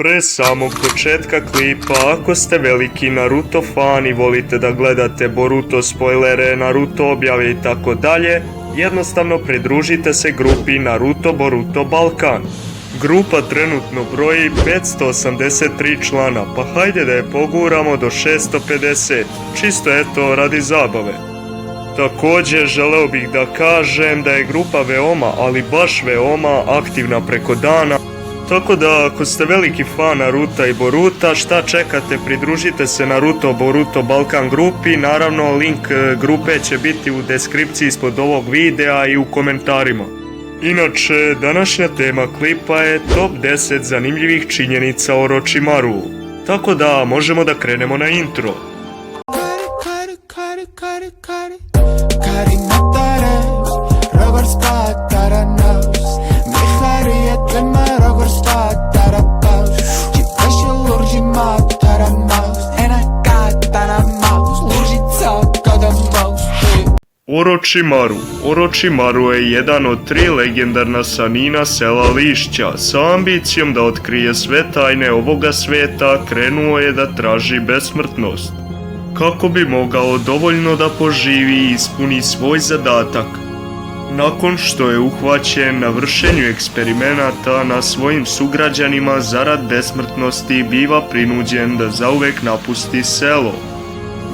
Pre samog početka klipa, ako ste veliki Naruto fan i volite da gledate Boruto spoilere, Naruto objave i tako dalje, jednostavno pridružite se grupi Naruto Boruto Balkan. Grupa trenutno broji 583 člana, pa hajde da je poguramo do 650, čisto eto radi zabave. Također želeo bih da kažem da je grupa veoma, ali baš veoma aktivna preko dana, tako da ako ste veliki fan Naruta i Boruta, šta čekate, pridružite se Naruto Boruto Balkan grupi, naravno link grupe će biti u deskripciji ispod ovog videa i u komentarima. Inače, današnja tema klipa je top 10 zanimljivih činjenica o Orochimaru, tako da možemo da krenemo na intro. Orochimaru je jedan od 3 legendarna sanina sela Lišća. Sa ambicijom da otkrije sve tajne ovoga sveta, krenuo je da traži besmrtnost, kako bi mogao dovoljno da poživi i ispuni svoj zadatak. Nakon što je uhvaćen na vršenju eksperimenata na svojim sugrađanima zarad besmrtnosti, biva prinuđen da zauvek napusti selo.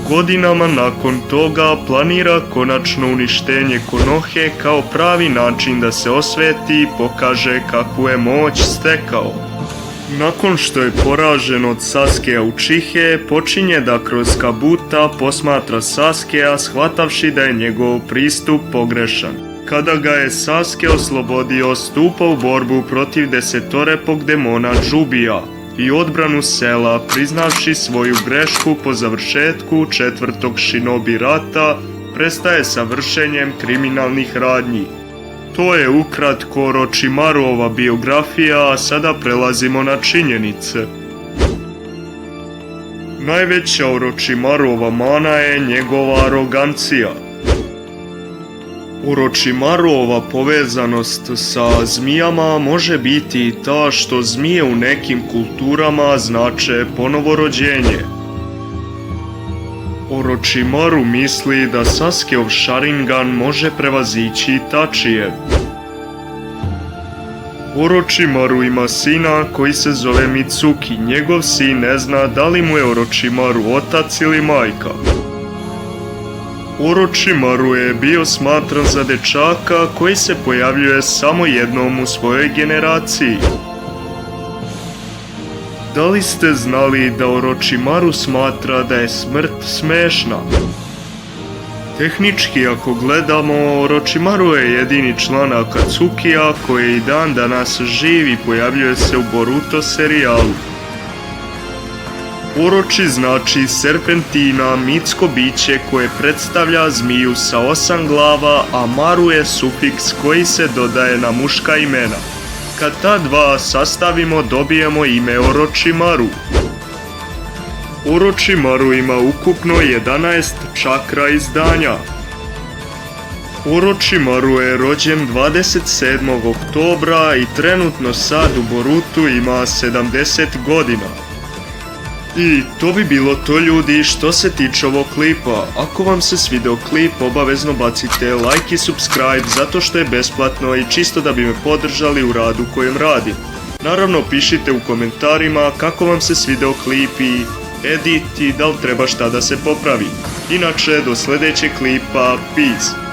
Godinama nakon toga planira konačno uništenje Konohe kao pravi način da se osveti i pokaže kakvu je moć stekao. Nakon što je poražen od Sasukea Uchihe, počinje da kroz Kabuta posmatra Sasukea, shvatavši da je njegov pristup pogrešan. Kada ga je Sasuke oslobodio, stupa u borbu protiv desetorepog demona Džubija i odbranu sela, priznavši svoju grešku. Po završetku 4. Shinobi rata prestaje sa vršenjem kriminalnih radnji. To je ukratko Orochimaruova biografija, a sada prelazimo na činjenice. Najveća Orochimaruova mana je njegova arogancija. Orochimaruova povezanost sa zmijama može biti i ta što zmije u nekim kulturama znače ponovo rođenje. Orochimaru misli da Sasukeov Sharingan može prevazići Itachijev. Orochimaru ima sina koji se zove Mitsuki. Njegov sin ne zna da li mu je Orochimaru otac ili majka. Orochimaru je bio smatran za dečaka koji se pojavljuje samo jednom u svojoj generaciji. Da li ste znali da Orochimaru smatra da je smrt smešna? Tehnički ako gledamo, Orochimaru je jedini član Akatsukija koji i dan danas živ i pojavljuje se u Boruto serijalu. Orochi znači serpentina, mitsko biće koje predstavlja zmiju sa 8 glava, a Maru je sufiks koji se dodaje na muška imena. Kad ta dva sastavimo, dobijemo ime Orochimaru. Orochimaru ima ukupno 11 čakra izdanja. Orochimaru je rođen 27. oktobra i trenutno sad u Borutu ima 70 godina. I to bi bilo to, ljudi, što se tiče ovog klipa. Ako vam se svideo klip, obavezno bacite like i subscribe zato što je besplatno i čisto da bi me podržali u radu kojem radim. Naravno, pišite u komentarima kako vam se svideo klip i edit i da li treba šta da se popravi. Inače, do sljedećeg klipa, peace!